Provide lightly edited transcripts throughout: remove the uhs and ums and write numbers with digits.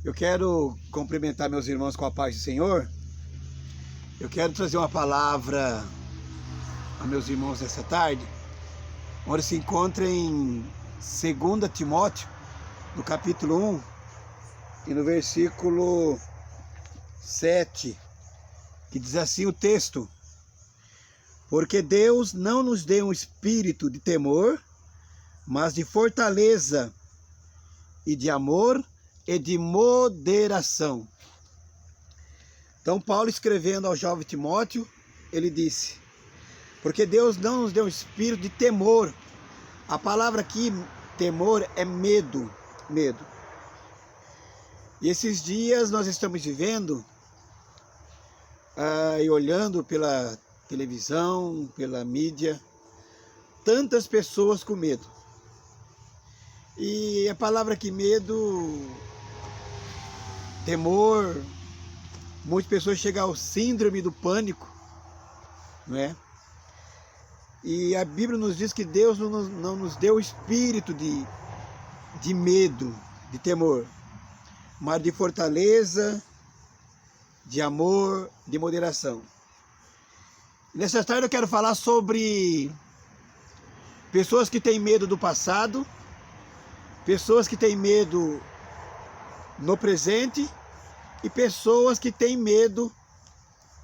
Eu quero cumprimentar meus irmãos com a paz do Senhor. Eu quero trazer uma palavra a meus irmãos nessa tarde, onde se encontra em 2 Timóteo, no capítulo 1, e no versículo 7, que diz assim o texto: porque Deus não nos deu um espírito de temor, mas de fortaleza e de amor e de moderação. Então Paulo, escrevendo ao jovem Timóteo, ele disse: porque Deus não nos deu um espírito de temor. A palavra aqui, temor, é medo. E esses dias nós estamos vivendo e olhando pela televisão, pela mídia, tantas pessoas com medo. E a palavra aqui, medo, temor, muitas pessoas chegam ao síndrome do pânico, não é? E a Bíblia nos diz que Deus não nos deu o espírito de medo, de temor, mas de fortaleza, de amor, de moderação. Nessa tarde eu quero falar sobre pessoas que têm medo do passado, pessoas que têm medo no presente e pessoas que têm medo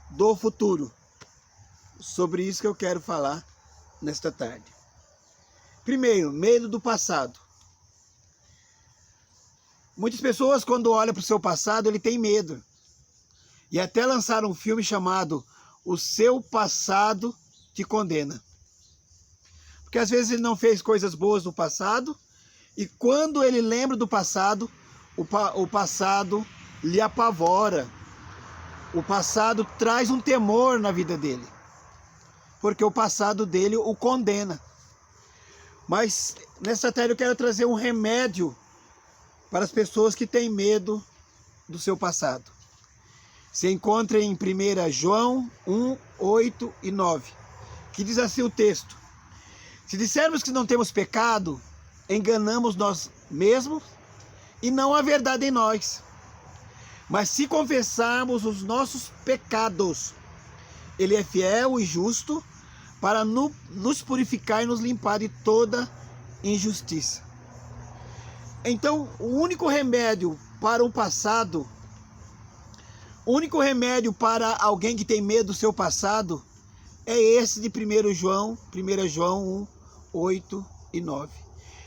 do futuro. Sobre isso que eu quero falar nesta tarde. Primeiro, medo do passado. Muitas pessoas, quando olham para o seu passado, ele tem medo. E até lançaram um filme chamado O Seu Passado Te Condena. Porque às vezes ele não fez coisas boas no passado, e quando ele lembra do passado, o passado lhe apavora. O passado traz um temor na vida dele, porque o passado dele o condena. Mas nessa tarde eu quero trazer um remédio para as pessoas que têm medo do seu passado. Se encontra em 1 João 1, 8 e 9, que diz assim o texto: se dissermos que não temos pecado, enganamos nós mesmos e não há verdade em nós. Mas se confessarmos os nossos pecados, Ele é fiel e justo para nos purificar e nos limpar de toda injustiça. Então, o único remédio para o passado, o único remédio para alguém que tem medo do seu passado, é esse de 1 João 1, 8 e 9.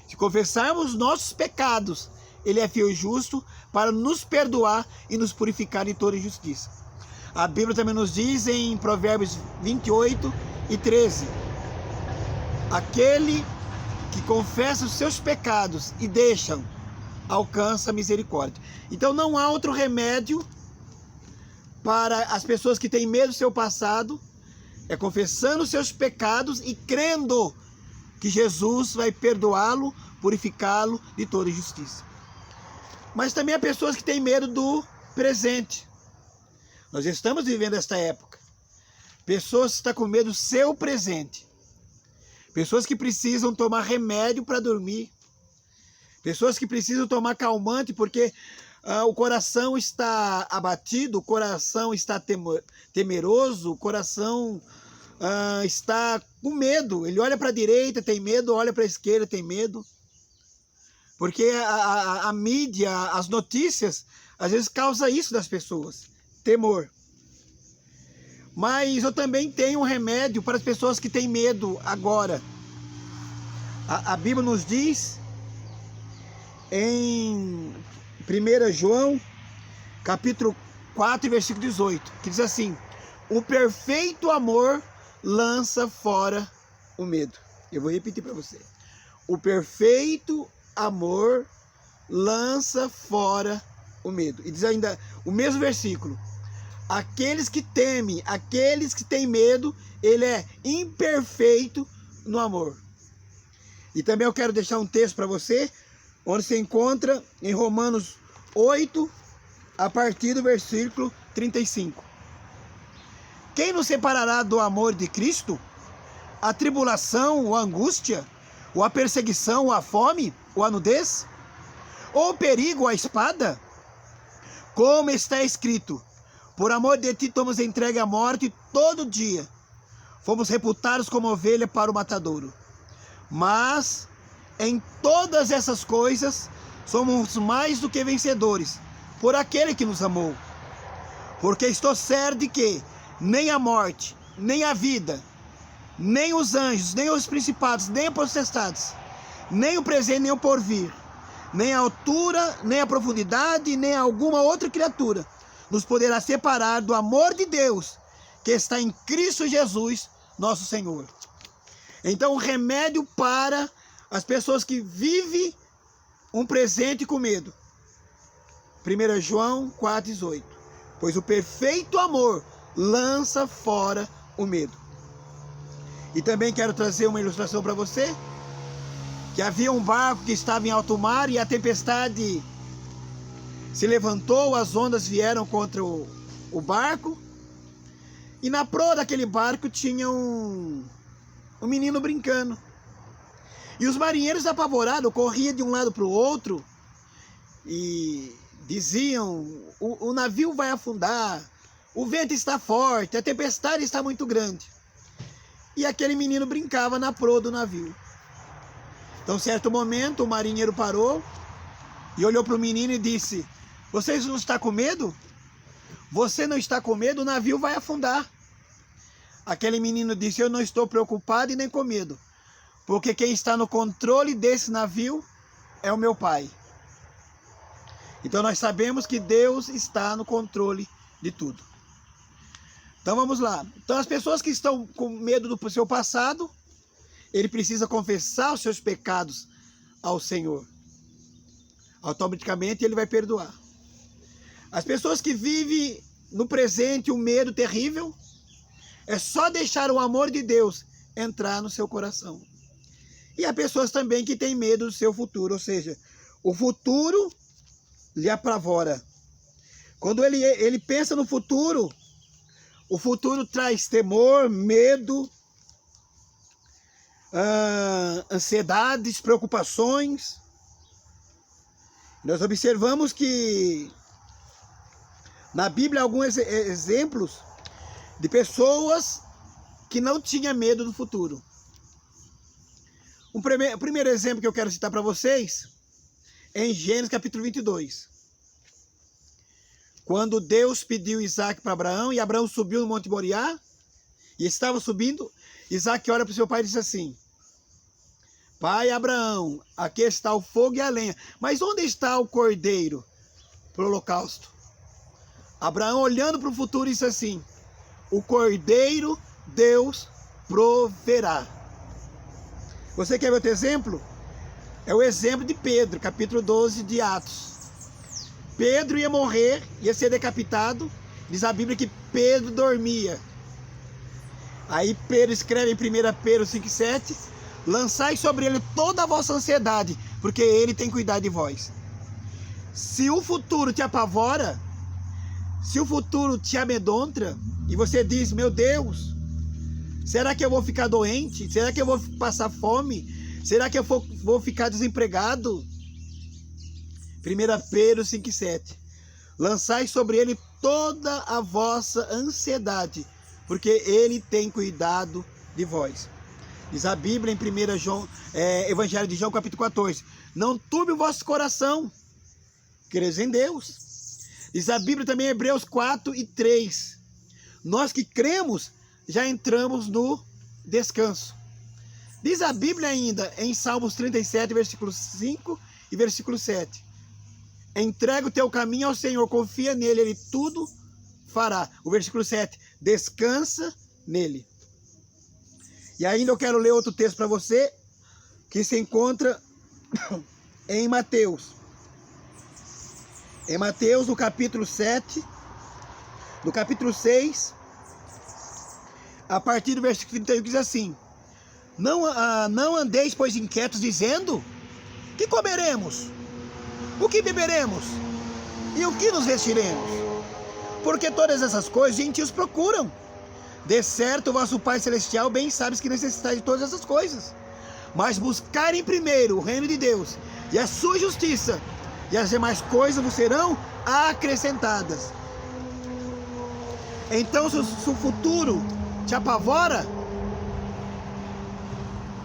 Se confessarmos os nossos pecados, Ele é fiel e justo para nos perdoar e nos purificar de toda injustiça. A Bíblia também nos diz em Provérbios 28 e 13: aquele que confessa os seus pecados e deixam, alcança a misericórdia. Então não há outro remédio para as pessoas que têm medo do seu passado, é confessando os seus pecados e crendo que Jesus vai perdoá-lo, purificá-lo de toda injustiça. Mas também há pessoas que têm medo do presente. Nós estamos vivendo esta época. Pessoas que estão com medo do seu presente. Pessoas que precisam tomar remédio para dormir. Pessoas que precisam tomar calmante porque o coração está abatido, o coração está temeroso, o coração está com medo. Ele olha para a direita, tem medo, olha para a esquerda, tem medo. Porque a mídia, as notícias, às vezes causa isso das pessoas, temor. Mas eu também tenho um remédio para as pessoas que têm medo agora. A Bíblia nos diz em 1 João, capítulo 4, versículo 18, que diz assim: o perfeito amor lança fora o medo. Eu vou repetir para você. O perfeito amor lança fora o medo. E diz ainda o mesmo versículo: aqueles que temem, aqueles que têm medo, ele é imperfeito no amor. E também eu quero deixar um texto para você, onde se encontra em Romanos 8, a partir do versículo 35. Quem nos separará do amor de Cristo? A tribulação, ou a angústia, ou a perseguição, ou a fome, ou a nudez? Ou o perigo, ou a espada? Como está escrito, por amor de ti fomos entregue à morte todo dia. Fomos reputados como ovelha para o matadouro. Mas em todas essas coisas somos mais do que vencedores, por aquele que nos amou. Porque estou certo de que nem a morte, nem a vida, nem os anjos, nem os principados, nem os potestades, nem o presente, nem o porvir, nem a altura, nem a profundidade, nem alguma outra criatura nos poderá separar do amor de Deus que está em Cristo Jesus, nosso Senhor. Então, o remédio para as pessoas que vivem um presente com medo. 1 João 4,18. Pois o perfeito amor lança fora o medo. E também quero trazer uma ilustração para você, que havia um barco que estava em alto mar e a tempestade se levantou, as ondas vieram contra o barco, e na proa daquele barco tinha um menino brincando. E os marinheiros apavorados corriam de um lado para o outro e diziam: o navio vai afundar, o vento está forte, a tempestade está muito grande. E aquele menino brincava na proa do navio. Então, certo momento, o marinheiro parou e olhou para o menino e disse: você não está com medo? Você não está com medo? O navio vai afundar. Aquele menino disse: eu não estou preocupado e nem com medo, porque quem está no controle desse navio é o meu Pai. Então nós sabemos que Deus está no controle de tudo. Então vamos lá. Então as pessoas que estão com medo do seu passado, ele precisa confessar os seus pecados ao Senhor. Automaticamente ele vai perdoar. As pessoas que vivem no presente um medo terrível, é só deixar o amor de Deus entrar no seu coração. E há pessoas também que têm medo do seu futuro, ou seja, o futuro lhe apavora. Quando ele pensa no futuro, o futuro traz temor, medo, ansiedades, preocupações. Nós observamos que na Bíblia alguns exemplos de pessoas que não tinham medo do futuro. O primeiro exemplo que eu quero citar para vocês é em Gênesis capítulo 22. Quando Deus pediu Isaac para Abraão, e Abraão subiu no Monte Moriá, e estava subindo, Isaac olha para o seu pai e diz assim: pai Abraão, aqui está o fogo e a lenha, mas onde está o cordeiro para o holocausto? Abraão, olhando para o futuro, disse assim: o cordeiro Deus proverá. Você quer ver outro exemplo? É o exemplo de Pedro, capítulo 12 de Atos. Pedro ia morrer, ia ser decapitado. Diz a Bíblia que Pedro dormia. Aí Pedro escreve em 1 Pedro 5,7: lançai sobre ele toda a vossa ansiedade, porque ele tem cuidado de vós. Se o futuro te apavora, se o futuro te amedronta, e você diz: meu Deus, será que eu vou ficar doente? Será que eu vou passar fome? Será que eu vou ficar desempregado? 1 Pedro 5,7: lançai sobre ele toda a vossa ansiedade, porque ele tem cuidado de vós. Diz a Bíblia em Evangelho de João, capítulo 14: não turbe o vosso coração, creis em Deus. Diz a Bíblia também em Hebreus 4:3: nós que cremos, já entramos no descanso. Diz a Bíblia ainda em Salmos 37, versículo 5 e versículo 7: entrega o teu caminho ao Senhor, confia nele, ele tudo fará. O versículo 7: descansa nele. E ainda eu quero ler outro texto para você, que se encontra em Mateus. Em Mateus, no capítulo 7, no capítulo 6, a partir do versículo 31, diz assim: não andeis, pois, inquietos, dizendo: que comeremos? O que beberemos? E o que nos vestiremos? Porque todas essas coisas gentios procuram. De certo, o vosso Pai Celestial bem sabe que necessitais de todas essas coisas. Mas buscarem primeiro o reino de Deus e a sua justiça, e as demais coisas vos serão acrescentadas. Então, se o futuro te apavora,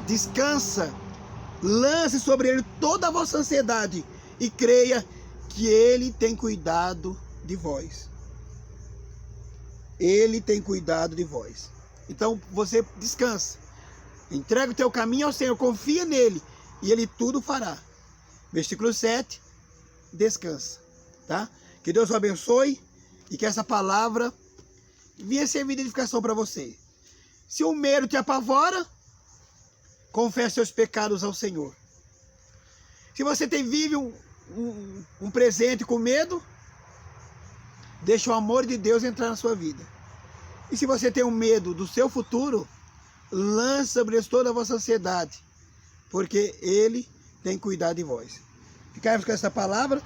descansa, lance sobre ele toda a vossa ansiedade e creia que ele tem cuidado de vós. Ele tem cuidado de vós. Então você descansa, entrega o teu caminho ao Senhor, confia nele e ele tudo fará. Versículo 7, descansa, tá? Que Deus o abençoe e que essa palavra venha servir de edificação para você. Se o medo te apavora, confesse seus pecados ao Senhor. Se você vive um presente com medo, deixa o amor de Deus entrar na sua vida. E se você tem um medo do seu futuro, lança sobre ele toda a vossa ansiedade, porque ele tem cuidado de vós. Ficamos com essa palavra,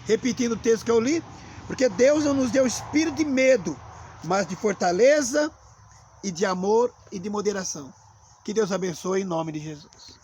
repetindo o texto que eu li, porque Deus não nos deu espírito de medo, mas de fortaleza e de amor e de moderação. Que Deus abençoe em nome de Jesus.